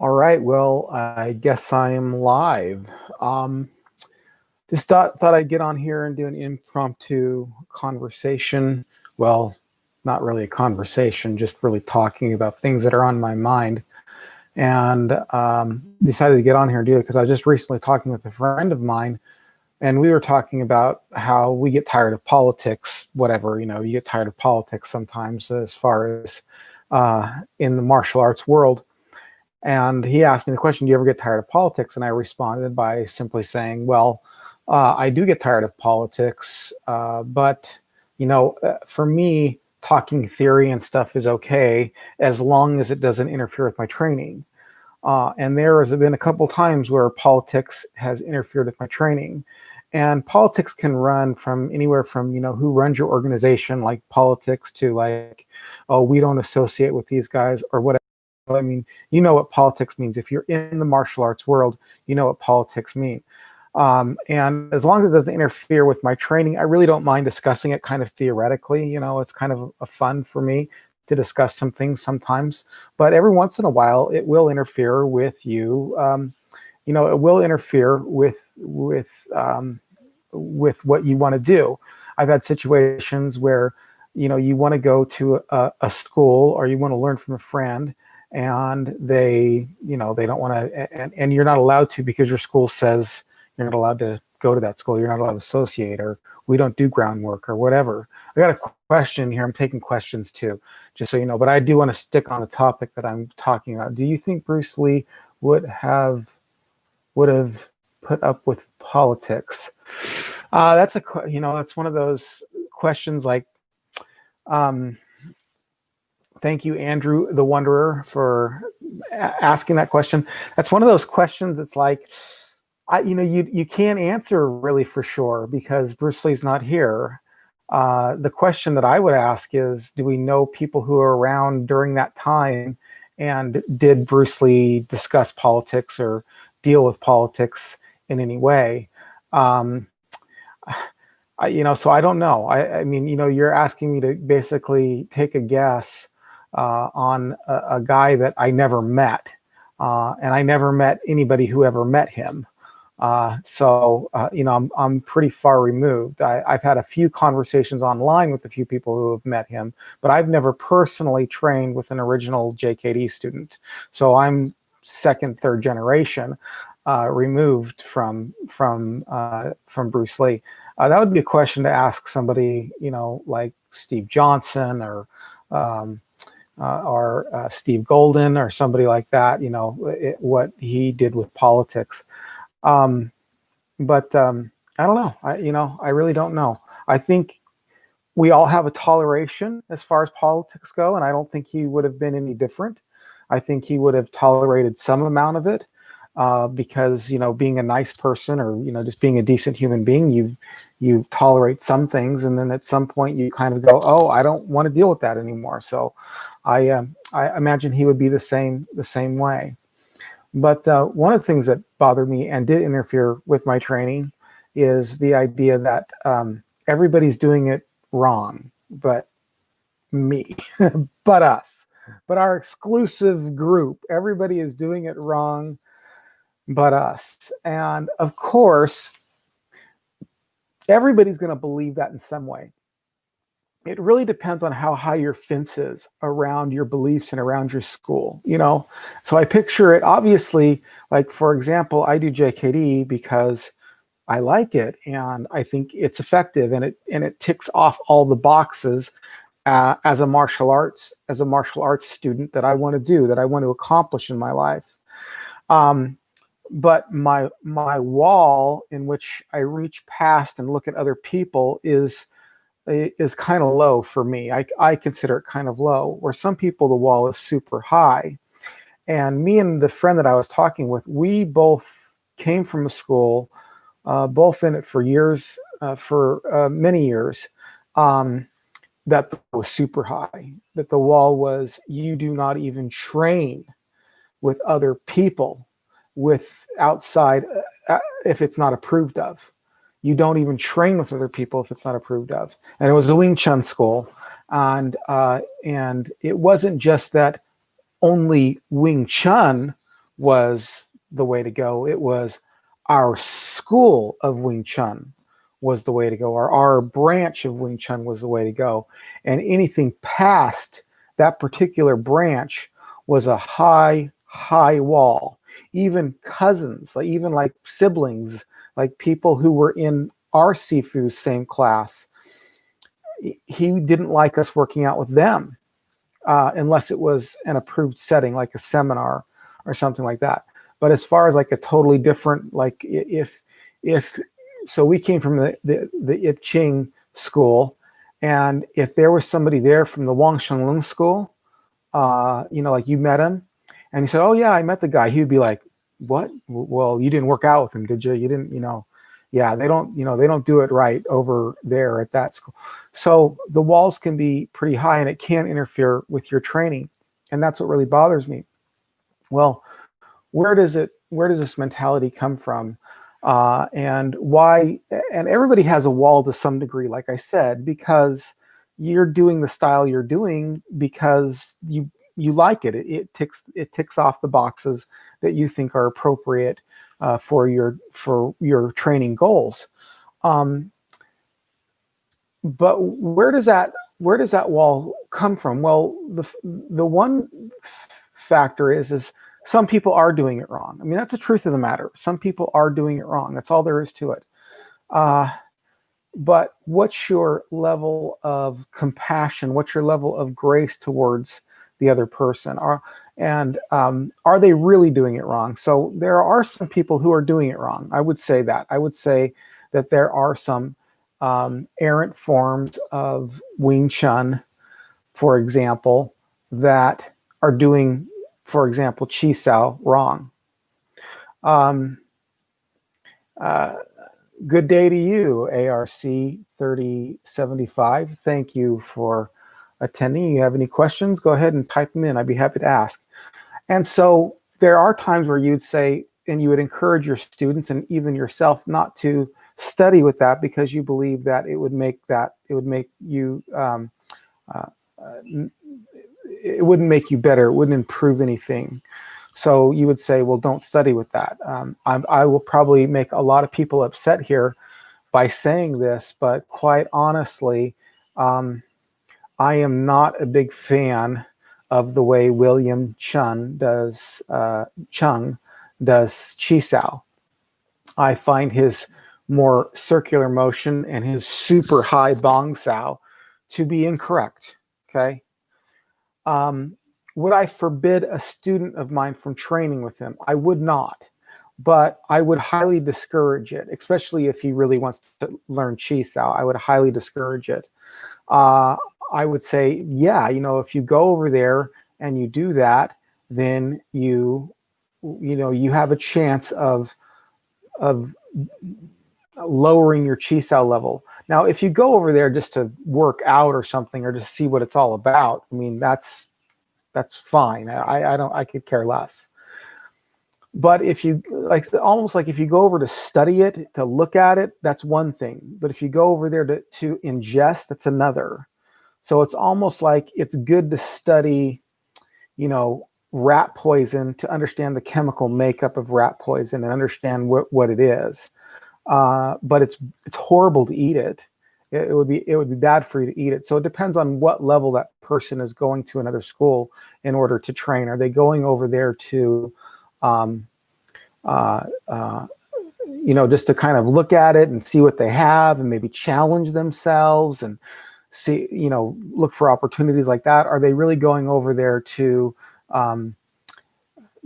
All right, well, I guess I am live. Um, just thought I'd get on here and do an impromptu conversation. Well, not really a conversation, just really talking about things that are on my mind. And decided to get on here and do it because I was just recently talking with a friend of mine, and we were talking about how we get tired of politics. Whatever, you get tired of politics sometimes, as far as in the martial arts world. And he asked me the question, do you ever get tired of politics? And I responded by simply saying, well, I do get tired of politics, but, for me, talking theory and stuff is okay as long as it doesn't interfere with my training. And there has been a couple times where politics has interfered with my training. And politics can run from anywhere from, who runs your organization, like politics, to like, oh, we don't associate with these guys or whatever. I mean, you know what politics means. If you're in the martial arts world, you know what politics mean. And as long as it doesn't interfere with my training, I really don't mind discussing it kind of theoretically. It's kind of a fun for me to discuss some things sometimes. But every once in a while, it will interfere with you. It will interfere with what you want to do. I've had situations where, you want to go to a school or you want to learn from a friend, and they don't want to, and you're not allowed to because your school says you're not allowed to go to that school. You're not allowed to associate, or we don't do groundwork or whatever. I got a question here. I'm taking questions too, just so you know, but I do want to stick on the topic that I'm talking about. Do you think Bruce Lee would have put up with politics? That's one of those questions like, thank you, Andrew the Wanderer, for asking that question. That's one of those questions. It's like, you can't answer really for sure because Bruce Lee's not here. The question that I would ask is, do we know people who are around during that time, and did Bruce Lee discuss politics or deal with politics in any way? So I don't know. I mean, you're asking me to basically take a guess on a guy that I never met, and I never met anybody who ever met him. I'm pretty far removed. I've had a few conversations online with a few people who have met him, but I've never personally trained with an original JKD student. So I'm second, third generation removed from Bruce Lee. That would be a question to ask somebody, like Steve Johnson or Steve Golden or somebody like that. What he did with politics. But I don't know. I really don't know. I think we all have a toleration as far as politics go, and I don't think he would have been any different. I think he would have tolerated some amount of it because, being a nice person or, just being a decent human being, you tolerate some things, and then at some point you kind of go, oh, I don't want to deal with that anymore. So I imagine he would be the same way. But one of the things that bothered me and did interfere with my training is the idea that everybody's doing it wrong, but me, but us, but our exclusive group. Everybody is doing it wrong, but us. And of course, everybody's going to believe that in some way. It really depends on how high your fence is around your beliefs and around your school, So I picture it, obviously, like, for example, I do JKD because I like it and I think it's effective, and it ticks off all the boxes as a martial arts student that I want to do, that I want to accomplish in my life. But my wall in which I reach past and look at other people is kind of low for me. I consider it kind of low, where some people the wall is super high. And me and the friend that I was talking with, we both came from a school, both in it for years, for many years, that was super high, that the wall was, you do not even train with other people with outside if it's not approved of. You don't even train with other people if it's not approved of. And it was a Wing Chun school. And it wasn't just that only Wing Chun was the way to go. It was our school of Wing Chun was the way to go. Our branch of Wing Chun was the way to go. And anything past that particular branch was a high, high wall. Even cousins, even like siblings, like people who were in our Sifu's same class, he didn't like us working out with them unless it was an approved setting, like a seminar or something like that. But as far as like a totally different, like if so we came from the I Ching school, and if there was somebody there from the Wang Shenglong school, like you met him, and he said, "Oh yeah, I met the guy," he would be like, "What? Well, you didn't work out with him, did you? You didn't, yeah, they don't do it right over there at that school." So the walls can be pretty high, and it can interfere with your training, and that's what really bothers me. Well, where does this mentality come from, and why? And everybody has a wall to some degree, like I said, because you're doing the style you're doing because you like it. It ticks off the boxes that you think are appropriate for your training goals. But where does that wall come from? Well, the one factor is some people are doing it wrong. I mean, that's the truth of the matter. Some people are doing it wrong. That's all there is to it. But what's your level of compassion? What's your level of grace towards the other person? Are they really doing it wrong? So there are some people who are doing it wrong. I would say that. I would say that there are some errant forms of Wing Chun, for example, that are doing, for example, Chi Sao wrong. Good day to you, ARC 3075. Thank you for attending. You have any questions, go ahead and type them in. I'd be happy to ask. And so there are times where you'd say, and you would encourage your students and even yourself not to study with that because you believe that it would make you it wouldn't make you better. It wouldn't improve anything. So you would say, well, don't study with that. I will probably make a lot of people upset here by saying this, but quite honestly, I am not a big fan of the way William Chung does Chi Sao. I find his more circular motion and his super high Bong Sao to be incorrect. Okay. Would I forbid a student of mine from training with him? I would not, but I would highly discourage it, especially if he really wants to learn Chi Sao. I would highly discourage it. I would say, yeah, if you go over there and you do that, then you have a chance of lowering your Chi Sao level. Now, if you go over there just to work out or something, or just see what it's all about, I mean, that's fine. I could care less. But if you almost like if you go over to study it, to look at it, that's one thing. But if you go over there to ingest, that's another. So it's almost like it's good to study, rat poison to understand the chemical makeup of rat poison and understand what it is. But it's horrible to eat it. It would be bad for you to eat it. So it depends on what level that person is going to another school in order to train. Are they going over there to, just to kind of look at it and see what they have and maybe challenge themselves and see, look for opportunities like that? Are they really going over there to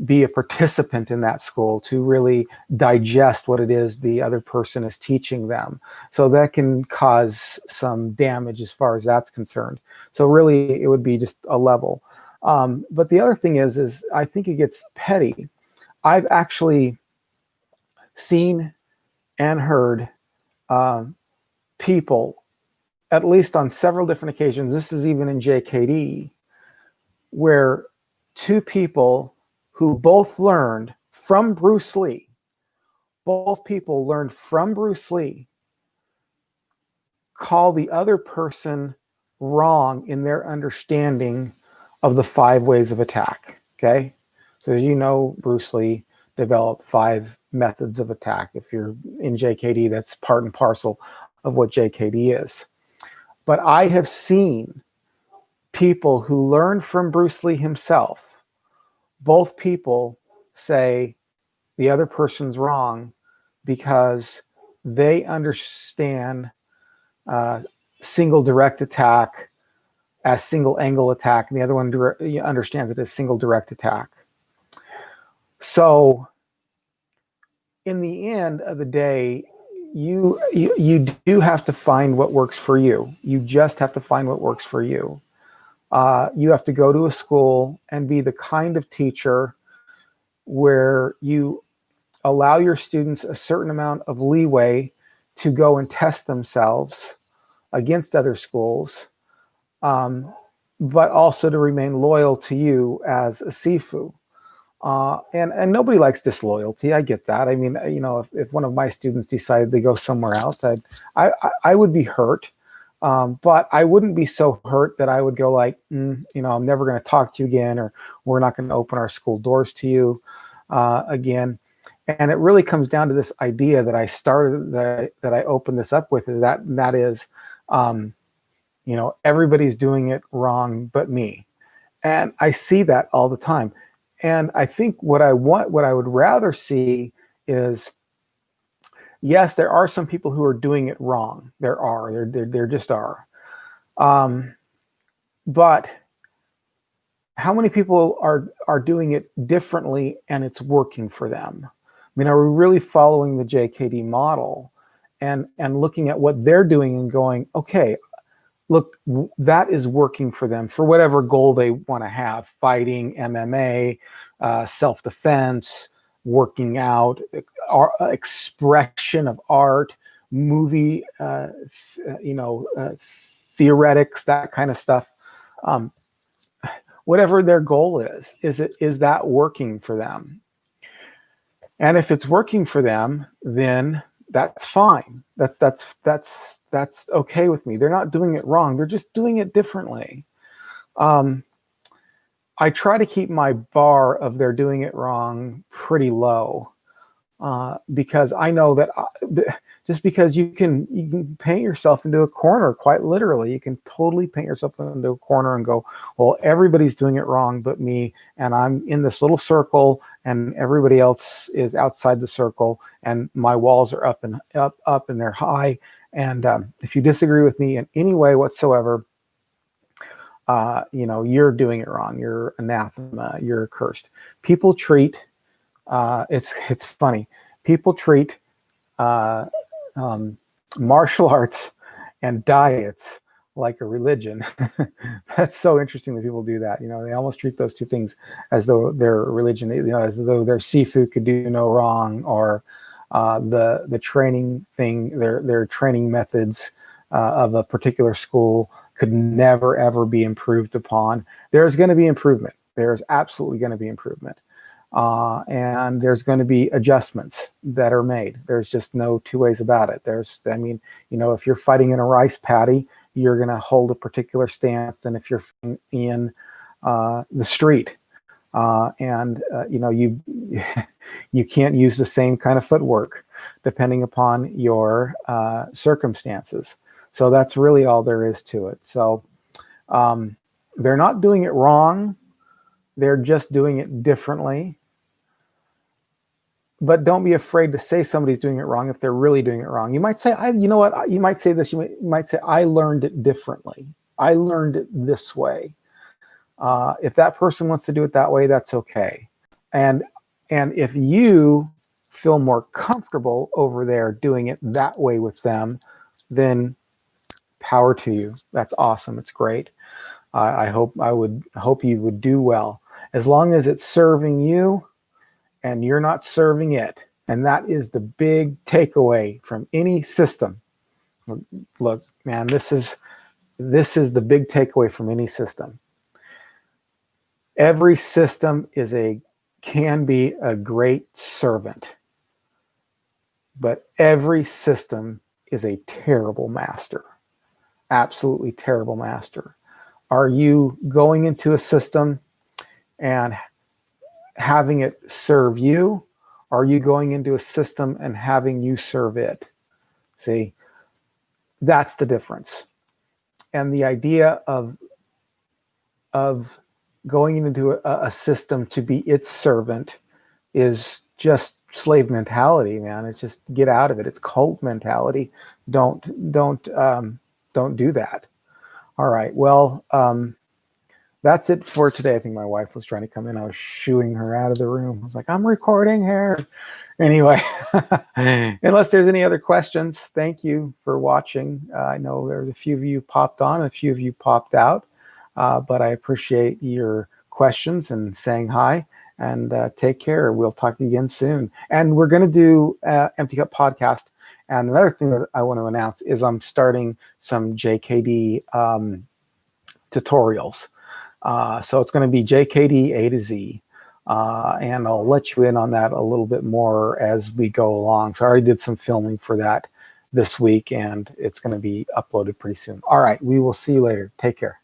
be a participant in that school, to really digest what it is the other person is teaching them? So that can cause some damage as far as that's concerned. So really it would be just a level. But the other thing is I think it gets petty. I've actually seen and heard people, at least on several different occasions, this is even in JKD, where two people who both learned from Bruce Lee, call the other person wrong in their understanding of the 5 ways of attack. Okay. So as you know, Bruce Lee developed 5 methods of attack. If you're in JKD, that's part and parcel of what JKD is. But I have seen people who learned from Bruce Lee himself, both people say the other person's wrong because they understand single direct attack as single angle attack, and the other one understands it as single direct attack. So in the end of the day, you do have to find what works for you. You just have to find what works for you. You have to go to a school and be the kind of teacher where you allow your students a certain amount of leeway to go and test themselves against other schools, but also to remain loyal to you as a Sifu. And nobody likes disloyalty. I get that. I mean, you know, if one of my students decided to go somewhere else, I would be hurt. But I wouldn't be so hurt that I would go like, you know, I'm never going to talk to you again, or we're not going to open our school doors to you again. And it really comes down to this idea that I started, that I opened this up with, is that is, you know, everybody's doing it wrong but me. And I see that all the time. And I think what I would rather see is, yes, there are some people who are doing it wrong. There just are. But how many people are doing it differently and it's working for them? I mean, are we really following the JKD model and looking at what they're doing and going, okay, look, that is working for them for whatever goal they want to have: fighting, MMA, self-defense, working out, expression of art, movie, theoretics, that kind of stuff. Whatever their goal is that working for them? And if it's working for them, then that's fine. That's okay with me. They're not doing it wrong. They're just doing it differently. I try to keep my bar of they're doing it wrong pretty low, because I know that just because you can paint yourself into a corner, quite literally, you can totally paint yourself into a corner and go, well, everybody's doing it wrong but me, and I'm in this little circle and everybody else is outside the circle, and my walls are up and they're high. And if you disagree with me in any way whatsoever, you're doing it wrong. You're anathema. You're cursed. People treat, it's funny. People treat martial arts and diets like a religion. That's so interesting that people do that. You know, they almost treat those two things as though they're a religion. You know, as though their Sifu could do no wrong, or the training thing, their training methods of a particular school could never ever be improved upon. There's going to be improvement. There's absolutely going to be improvement. And there's going to be adjustments that are made. There's just no two ways about it. If you're fighting in a rice paddy, you're going to hold a particular stance than if you're in the street. You can't use the same kind of footwork depending upon your circumstances. So that's really all there is to it. So they're not doing it wrong. They're just doing it differently. But don't be afraid to say somebody's doing it wrong if they're really doing it wrong. You might say, you might say this, you might say, I learned it differently. I learned it this way. If that person wants to do it that way, that's okay. And if you feel more comfortable over there doing it that way with them, then power to you. That's awesome. It's great. I hope you would do well, as long as it's serving you and you're not serving it. And that is the big takeaway from any system. Look, man, this is the big takeaway from any system. Every system can be a great servant, but every system is a terrible master. Absolutely terrible master. Are you going into a system and having it serve you, or are you going into a system and having you serve it? See, that's the difference. And the idea of going into a system to be its servant is just slave mentality, man. It's just get out of it. It's cult mentality. Don't do that. All right. Well, that's it for today. I think my wife was trying to come in. I was shooing her out of the room. I was like, I'm recording here. Anyway, unless there's any other questions, thank you for watching. I know there's a few of you popped on, a few of you popped out, but I appreciate your questions and saying hi, and take care. We'll talk again soon. And we're going to do Empty Cup Podcast. And another thing that I want to announce is I'm starting some JKD tutorials. So it's going to be JKD A to Z. And I'll let you in on that a little bit more as we go along. So I already did some filming for that this week, and it's going to be uploaded pretty soon. All right, we will see you later. Take care.